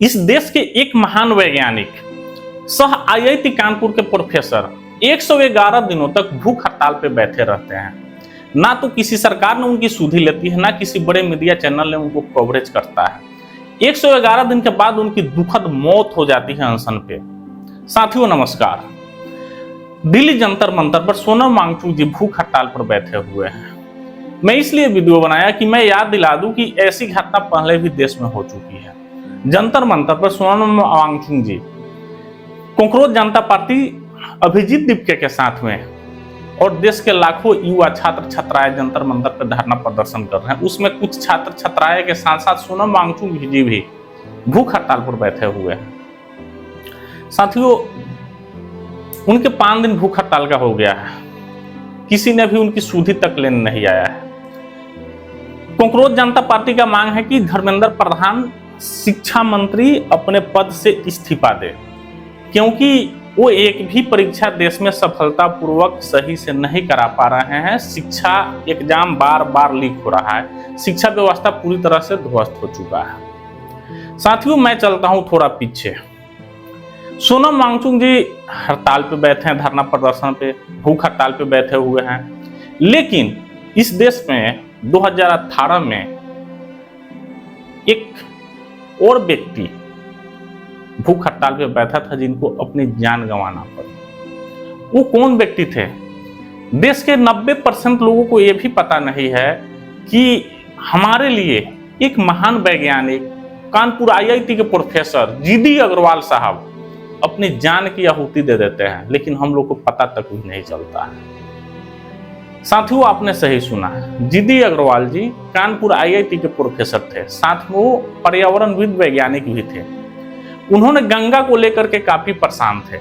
इस देश के एक महान वैज्ञानिक सह आईआईटी कानपुर के प्रोफेसर 111 दिनों तक भूख हड़ताल पे बैठे रहते हैं। ना तो किसी सरकार ने उनकी सुधि लेती है, ना किसी बड़े मीडिया चैनल ने उनको कवरेज करता है। 111 दिन के बाद उनकी दुखद मौत हो जाती है अनशन पे। साथियों नमस्कार। दिल्ली जंतर मंतर पर सोनम वांगचुक जी भूख हड़ताल पर बैठे हुए हैं। मैं इसलिए वीडियो बनाया कि मैं याद दिला दूं कि ऐसी घटना पहले भी देश में हो चुकी है। जंतर मंतर पर सोनम वांगचुक जी कॉकरोच जनता पार्टी अभिजीत दीपके के साथ में और देश के लाखों युवा छात्र छात्राएं जंतर मंतर पर धरना प्रदर्शन कर रहे हैं। उसमें कुछ छात्र छात्राएं के साथ साथ सोनम वांगचुक जी भी भूख हड़ताल पर बैठे हुए हैं। साथियों, उनके 5 दिन भूख हड़ताल का हो गया है, किसी ने भी उनकी सुधि तक लेने नहीं आया है। कॉकरोच जनता पार्टी का मांग है कि धर्मेंद्र प्रधान शिक्षा मंत्री अपने पद से इस्तीफा दे, क्योंकि वो एक भी परीक्षा देश में सफलतापूर्वक सही से नहीं करा पा रहे हैं। शिक्षा एग्जाम बार बार लीक हो रहा है, शिक्षा व्यवस्था पूरी तरह से ध्वस्त हो चुका है। साथियों, मैं चलता हूं थोड़ा पीछे। सोनम वांगचुक जी हड़ताल पे बैठे हैं, धरना प्रदर्शन पे, भूख हड़ताल पे बैठे हुए हैं। लेकिन इस देश में 2018 में एक और व्यक्ति भूख हड़ताल पे बैठा था जिनको अपनी जान गंवाना पड़ी। वो कौन व्यक्ति थे? देश के 90% लोगों को यह भी पता नहीं है कि हमारे लिए एक महान वैज्ञानिक, कानपुर आईआईटी के प्रोफेसर जीडी अग्रवाल साहब अपनी जान की आहुति दे देते हैं, लेकिन हम लोग को पता तक भी नहीं चलता है। साथियों, आपने सही सुना है, जीडी अग्रवाल जी कानपुर आईआईटी के प्रोफेसर थे, साथ में वो पर्यावरणविद वैज्ञानिक भी थे। उन्होंने गंगा को लेकर के काफी परेशान थे।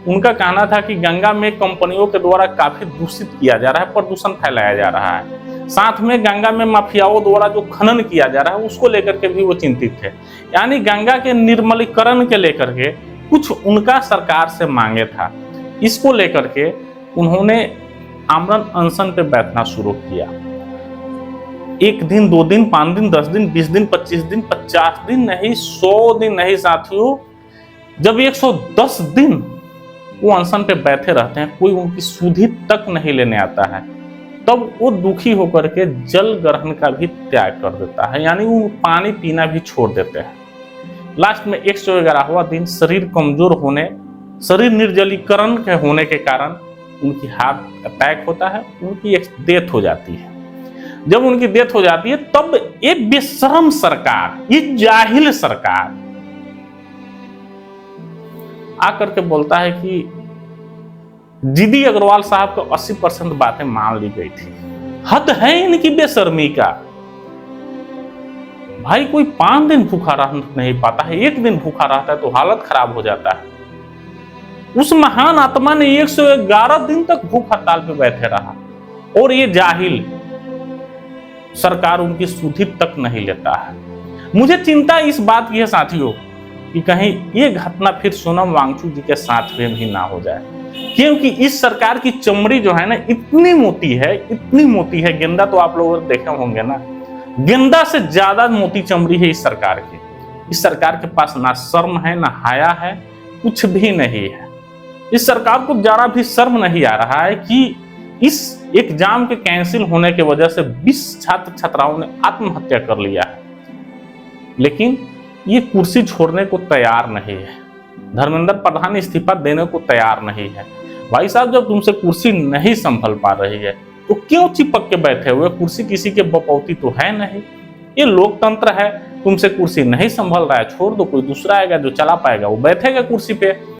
उनका कहना था कि गंगा में कंपनियों के द्वारा काफी दूषित किया जा रहा है, प्रदूषण फैलाया जा रहा है। साथ में गंगा में माफियाओं द्वारा जो खनन किया जा रहा है उसको लेकर के भी वो चिंतित थे। यानी गंगा के निर्मलीकरण के लेकर के कुछ उनका सरकार से मांगे था। इसको लेकर के उन्होंने आमरण अनशन पे बैठना शुरू किया। 1 दिन, 2 दिन, 5 दिन, 10 दिन, 20 दिन, 25 दिन, 50 दिन नहीं, 100 दिन नहीं साथियों, जब 110 दिन वो अनशन पे बैठे रहते हैं, कोई उनकी सुधि तक नहीं लेने आता है, तब वो दुखी होकर के जल ग्रहण का भी त्याग कर देता है, यानी वो पानी पीना भी छोड़ देते हैं। लास्ट में 111वां दिन शरीर कमजोर होने, शरीर निर्जलीकरण के होने के कारण उनकी हार्ट अटैक होता है, उनकी एक डेथ हो जाती है। जब उनकी डेथ हो जाती है तब एक बेशरम सरकार, ये जाहिल सरकार आकर के बोलता है कि जीडी अग्रवाल साहब को 80% बातें मान ली गई थी। हद है इनकी बेशर्मी का। भाई, कोई 5 दिन भूखा रह नहीं पाता है, 1 दिन भूखा रहता है तो हालत खराब हो जाता है। उस महान आत्मा ने 111 दिन तक भूख हड़ताल पे बैठे रहा और ये जाहिल सरकार उनकी सुधि तक नहीं लेता है। मुझे चिंता इस बात की है साथियों कि कहीं ये घटना फिर सोनम वांगचुक जी के साथ में भी ना हो जाए, क्योंकि इस सरकार की चमड़ी जो है ना इतनी मोटी है, इतनी मोटी है। गेंदा तो आप लोग देखे होंगे ना, गेंदा से ज्यादा मोटी चमड़ी है इस सरकार की। इस सरकार के पास ना शर्म है, ना हया है, कुछ भी नहीं है। इस सरकार को जरा भी शर्म नहीं आ रहा है कि इस एग्जाम के कैंसिल होने की वजह से 20 छात्र छात्राओं ने आत्महत्या कर लिया है, लेकिन ये कुर्सी छोड़ने को तैयार नहीं है। धर्मेंद्र प्रधान इस्तीफा देने को तैयार नहीं है। भाई साहब, जब तुमसे कुर्सी नहीं संभल पा रही है तो क्यों चिपक के बैठे हुए? कुर्सी किसी के बपौती तो है नहीं, ये लोकतंत्र है। तुमसे कुर्सी नहीं संभल रहा है, छोड़ दो, कोई दूसरा आएगा जो चला पाएगा, वो बैठेगा कुर्सी पे।